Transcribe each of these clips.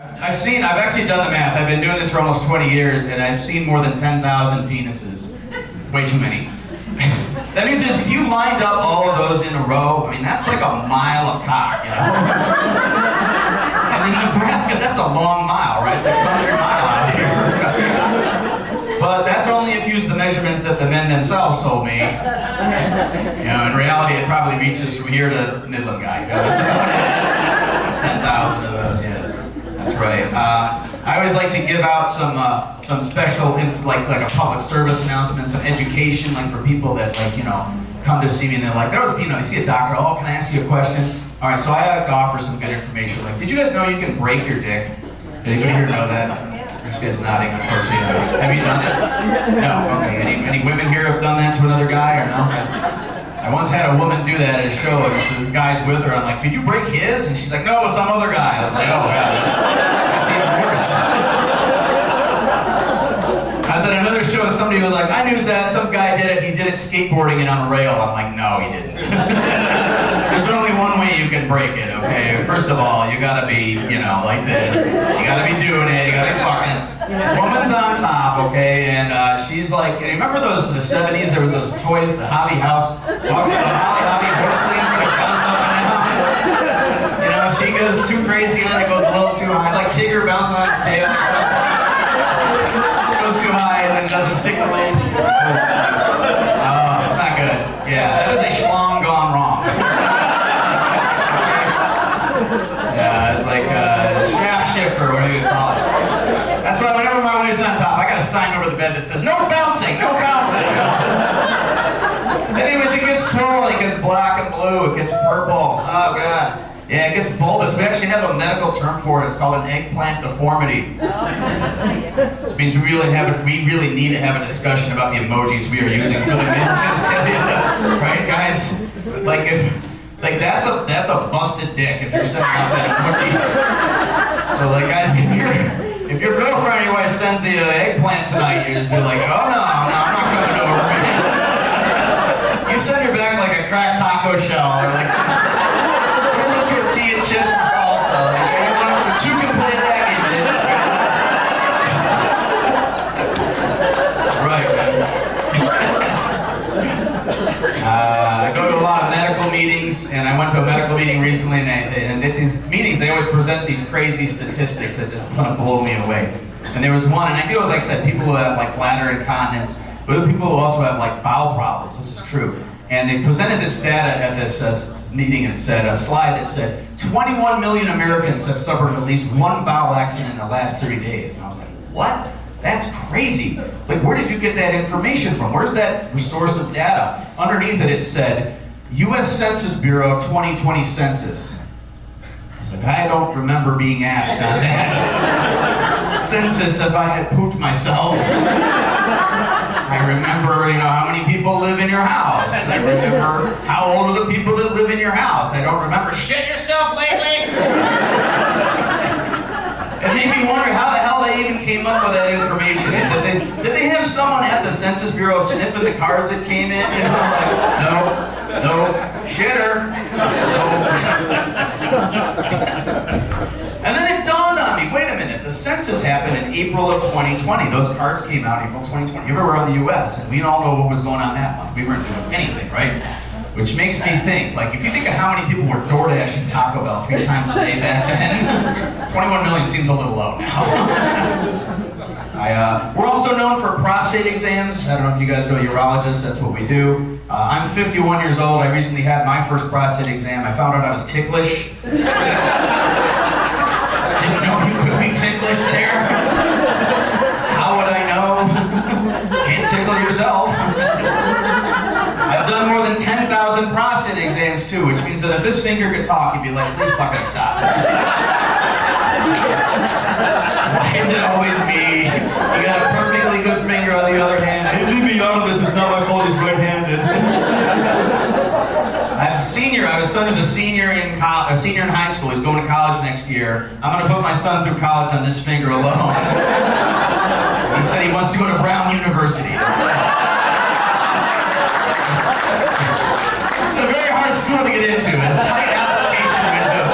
I've actually done the math. I've been doing this for almost 20 years, and I've seen more than 10,000 penises. Way too many. That means that if you lined up all of those in a row, I mean, that's like a mile of cock, you know? And in Nebraska, that's a long mile, right? It's a country mile out here. But that's only if you use the measurements that the men themselves told me. You know, in reality, it probably reaches from here to Midland guy. You know, that's about it. 10,000 of those, yes. That's right. I always like to give out some special, like a public service announcement, some education, like for people that come to see me and they're like, they see a doctor. Oh, can I ask you a question? All right, so I like to offer some good information. Like, did you guys know you can break your dick? Did anybody here know that? This guy's nodding, unfortunately. Have you done it? No. Okay. Any women here have done that to another guy or no? I once had a woman do that at a show, and the guy's with her. I'm like, did you break his? And she's like, no, with some other guy. I was like, oh god, that's even worse. I was at another show and somebody was like, I knew that, some guy did it, he did it skateboarding and on a rail. I'm like, no, he didn't. There's only one way you can break it, okay? First of all, you gotta be, like this. You gotta be doing it, you gotta be fucking. Woman's on top, okay, and she's like, and remember those in the 70s, there was those toys, the hobby house, hobby horse things that bounce up and down? She goes too crazy on it, goes a little too high, like Tigger bouncing on its tail. Goes too high and then doesn't stick the landing. Oh, it's not good. Yeah, that is a schlong gone wrong. Yeah, it's like shaft shifter, whatever you call it. That's why whenever my waist's on top, I got a sign over the bed that says, no bouncing, no bouncing. Anyways, it gets swollen, it gets black and blue, it gets purple. Oh god. Yeah, it gets bulbous. We actually have a medical term for it. It's called an eggplant deformity. Which means we really need to have a discussion about the emojis we are using for the male genitalia. Right, guys? That's a busted dick if you're setting up that emoji. So guys, if your girlfriend or your wife sends the eggplant tonight, you just be like, oh no, I'm not coming over, man. You send her back like a cracked taco shell or like some tortilla chips and salsa. But you can play that game, bitch. Right, I go to a lot of medical meetings, and I went to a medical meeting recently, and at these meetings, they always present these crazy statistics that just kind of blow me away. And there was one, and I deal with, like I said, people who have bladder incontinence, but other people who also have bowel problems. This is true. And they presented this data at this meeting, and it said, a slide that said, 21 million Americans have suffered at least one bowel accident in the last 30 days. And I was like, what? That's crazy. Where did you get that information from? Where's that source of data? Underneath it, it said, U.S. Census Bureau 2020 census. I was like, I don't remember being asked on that census if I had pooped myself. I remember, how many people live in your house. I remember how old are the people that live in your house. I don't remember shit yourself lately. It made me wonder how the hell they even came up with that information. Did they have someone at the Census Bureau sniffing the cards that came in? No, shitter, no. And then it dawned on me, wait a minute, the census happened in April of 2020. Those cards came out April 2020. You ever around the U.S., and we all know what was going on that month. We weren't doing anything, right? Which makes me think, if you think of how many people were door dashing Taco Bell 3 times a day back then, 21 million seems a little low now. We're also known for prostate exams. I don't know if you guys know urologists, that's what we do. I'm 51 years old. I recently had my first prostate exam. I found out I was ticklish. Didn't know you could be ticklish there. How would I know? Can't tickle yourself. I've done more than 10,000 prostate exams too, which means that if this finger could talk, you'd be like, please fucking stop. Why is it always me? You got a perfectly good finger on the other hand. Hey, leave me out of this, it's not my fault he's right-handed. I have a son who's a senior in high school. He's going to college next year. I'm going to put my son through college on this finger alone. He said he wants to go to Brown University. It's a very hard school to get into. It's a tight application window.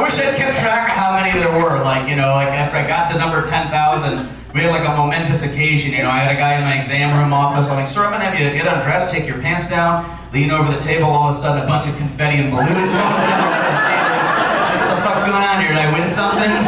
wish I'd kept track of how many there were. Like, you know, like after I got to number 10,000, we had like a momentous occasion. You know, I had a guy in my exam room office. I'm like, sir, I'm gonna have you get undressed, take your pants down, lean over the table. All of a sudden, a bunch of confetti and balloons. What the fuck's going on here? Did I win something?